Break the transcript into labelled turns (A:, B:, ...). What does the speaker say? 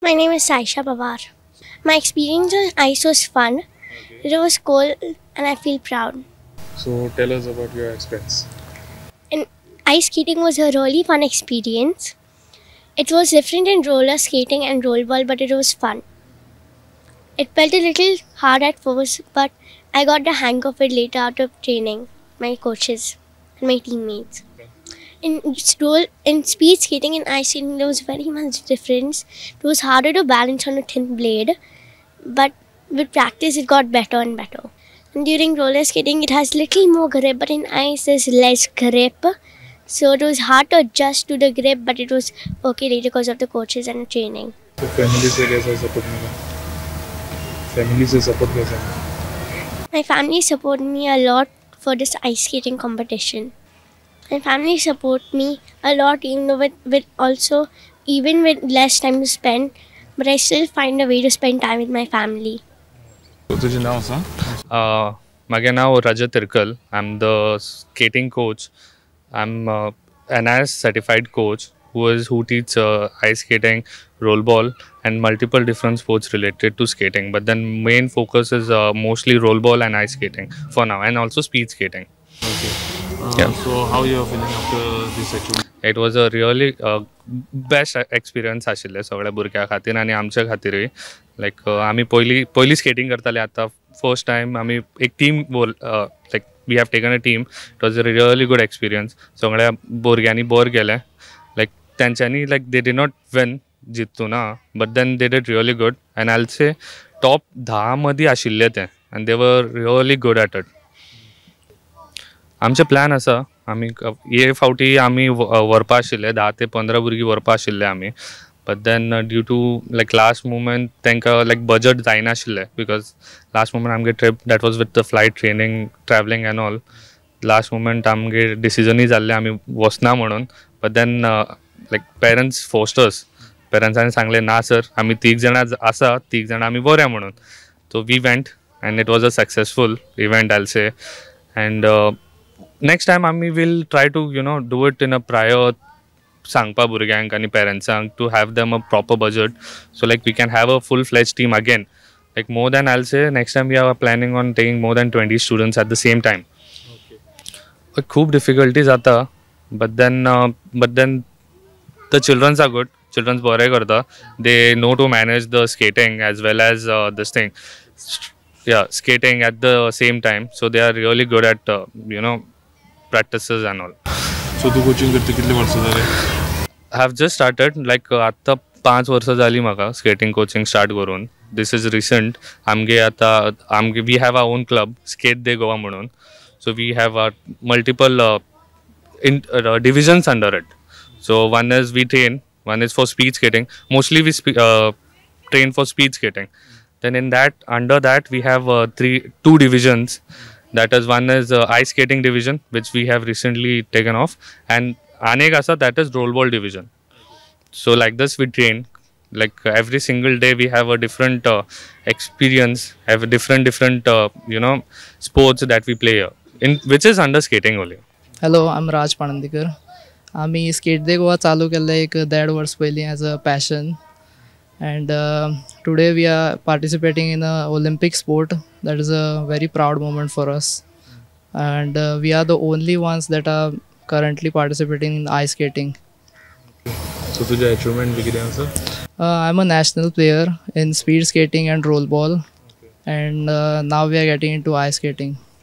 A: My name is Saisha Pawar. My experience on ice was fun. It was cold and I feel proud.
B: So tell us about your experience.
A: And ice skating was a really fun experience. It was different in roller skating and rollball, but it was fun. It felt a little hard at first, but I got the hang of it later out of training, my coaches and my teammates. In speed skating and ice skating, there was very much difference. It was harder to balance on a thin blade, but with practice, it got better and better. And during roller skating, it has little more grip, but in ice, there's less grip. So it was hard to adjust to the grip, but it was okay later because of the coaches and the training.
B: तो family से कैसा support मिला? Family से support कैसा मिला?
A: My family support me a lot for this ice skating competition. My family support me a lot, even though even with less time to spend, but I still find a way to spend time with my family.
B: तुझे नाव सांग.
C: माझे नाव रजत तिरकल. I'm the skating coach. I'm an IS certified coach who teaches ice skating, rollball, and multiple different sports related to skating. But then main focus is mostly rollball and ice skating for now, and also speed skating.
B: Okay.
C: Yeah.
B: So how you are feeling after this achievement?
C: It was a really best experience आशिल्ले सगळ्या भुरग्यां खातीर आनी आमच्या खातीरय. लायक आमी पयली skating करताले आतां फर्स्ट टायम आमी एक team like we have taken a team. It was a really good experience. सगळ्या भुरग्यांनी बोर गेले. लायक तेंच्यांनी like they did not win जितू ना, but then they did really good. And I will say top 10 मदीं आशिल्ले ते, and they were really good at it. आमचे प्लॅन आसा, आमी हे फावटी आमी व्हरपा आशिल्ले 10 ते 15 भुरगीं व्हरपा आशिल्ले आमी. But then due to like last moment तांकां लायक बजट जायनाशिल्लें, बिकॉज लास्ट मुमेंट आमगे trip that was with the flight training travelling and all. Last moment आमगे डिसिजनूय जाल्लें आमी वचना म्हणून. But then like parents forced. पेरंट्सांनी सांगलें ना सर, आमी 3 जाणां आसा, 3 जाणां आमी व्हरया म्हणून. So we went and it was a successful event I will say. And next time we will try to do it in a prior sangpa burgyank and parents to have them a proper budget, so like we can have a full-fledged team again. Like more than, I'll say next time we are planning on taking more than 20 students at the same time. Okay. Khub difficulties aata, but then the childrens are good. Children's bore karta. They know to manage the skating as well as this thing. Yeah, skating at the same time. So they are really good at practices and all.
B: So तू coaching करते कितले वर्ष झाले?
C: I have just started, like आता 5 वर्ष झाली म्हाका skating coaching start करून. This is recent. We have our own club, Skate Day Goa म्हणून. So we have multiple divisions under it. So one is we train, one is for speed skating. Mostly we train for speed skating. Then under that we have 2 divisions. That is, one is ice skating division, which we have recently taken off, and Anegasa, that is rollball division. So like this we train, like every single day we have a different experience, have a different sports that we play here, which is under skating only.
D: Hello, I'm Raj Panandikar. आम्ही skate डे गोवा चालू केल्लें एक 1.5 वर्स पयलीं as a passion. And today we are participating in an Olympic sport. That is a very proud moment for us. And we are the only ones that are currently participating in ice skating.
B: So तुझे achievement किती आसा?
D: I'm a national player in speed skating and rollball. And now we are getting into ice skating.